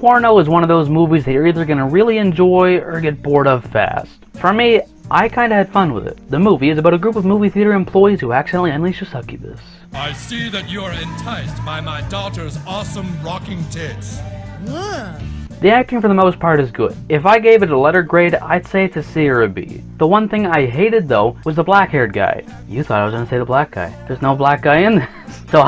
Porno is one of those movies that you're either gonna really enjoy or get bored of fast. For me, I kinda had fun with it. The movie is about a group of movie theater employees who accidentally unleash a succubus. I see that you're enticed by my daughter's awesome rocking tits. The acting for the most part is good. If I gave it a letter grade, I'd say it's a C or a B. The one thing I hated though was the black-haired guy. You thought I was gonna say the black guy. There's no black guy in this. So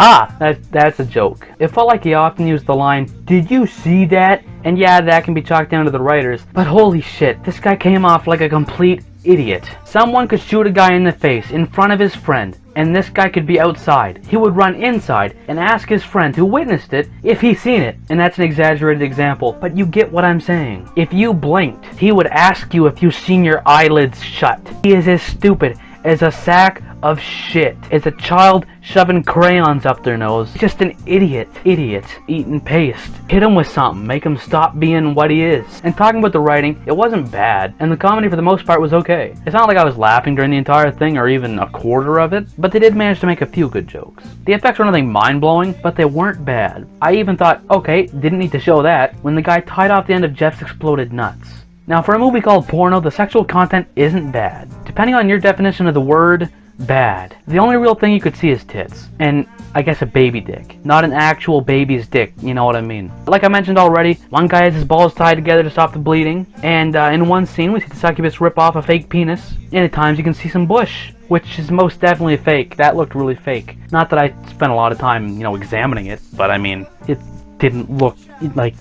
that's a joke. It felt like he often used the line, "Did you see that?" And yeah, that can be chalked down to the writers, but holy shit, this guy came off like a complete idiot. Someone could shoot a guy in the face in front of his friend, and this guy could be outside. He would run inside and ask his friend who witnessed it if he's seen it. And that's an exaggerated example, but you get what I'm saying. If you blinked, he would ask you if you've seen your eyelids shut. He is as stupid as a sack of shit. As a child shoving crayons up their nose. Just an idiot eating paste. Hit him with something, make him stop being what he is. And talking about the writing, it wasn't bad, and the comedy for the most part was okay. It's not like I was laughing during the entire thing or even a quarter of it, but they did manage to make a few good jokes. The effects were nothing mind-blowing, but they weren't bad. I even thought, okay, didn't need to show that, when the guy tied off the end of Jeff's exploded nuts. Now for a movie called Porno, the sexual content isn't bad. Depending on your definition of the word, bad. The only real thing you could see is tits. And I guess a baby dick. Not an actual baby's dick, you know what I mean. Like I mentioned already, one guy has his balls tied together to stop the bleeding. And in one scene we see the succubus rip off a fake penis. And at times you can see some bush, which is most definitely fake. That looked really fake. Not that I spent a lot of time, examining it. But I mean, it didn't look like,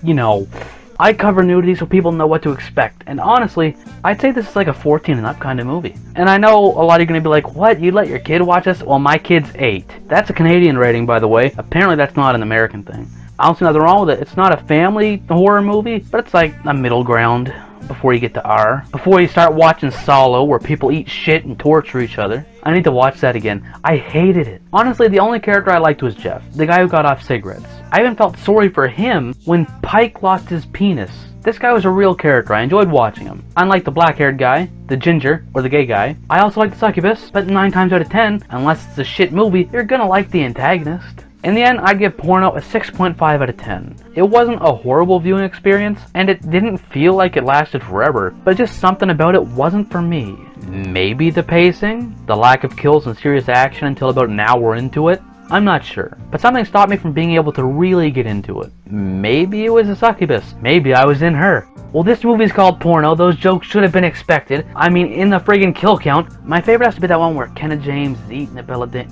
I cover nudity so people know what to expect, and honestly, I'd say this is like a 14 and up kind of movie. And I know a lot of you are going to be like, what, you'd let your kid watch this? Well, my kid's 8. That's a Canadian rating, by the way. Apparently that's not an American thing. I don't see nothing wrong with it. It's not a family horror movie, but it's like a middle ground before you get to R. Before you start watching Solo, where people eat shit and torture each other. I need to watch that again. I hated it. Honestly, the only character I liked was Jeff, the guy who got off cigarettes. I even felt sorry for him when Pike lost his penis. This guy was a real character. I enjoyed watching him. Unlike the black-haired guy, the ginger, or the gay guy, I also like the succubus, but 9 times out of 10, unless it's a shit movie, you're gonna like the antagonist. In the end, I'd give Porno a 6.5 out of 10. It wasn't a horrible viewing experience, and it didn't feel like it lasted forever, but just something about it wasn't for me. Maybe the pacing? The lack of kills and serious action until about an hour into it? I'm not sure, but something stopped me from being able to really get into it. Maybe it was a succubus. Maybe I was in her. Well, this movie's called Porno. Those jokes should have been expected. I mean, in the friggin' kill count. My favorite has to be that one where Kenna James is eating a belladin.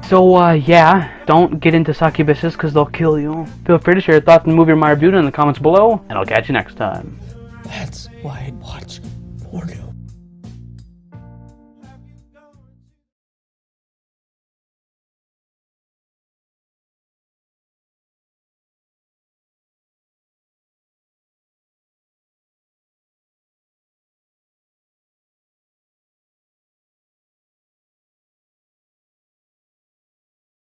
So, yeah, don't get into succubuses because they'll kill you. Feel free to share your thoughts on the movie or my review in the comments below, and I'll catch you next time. That's why I watch porno.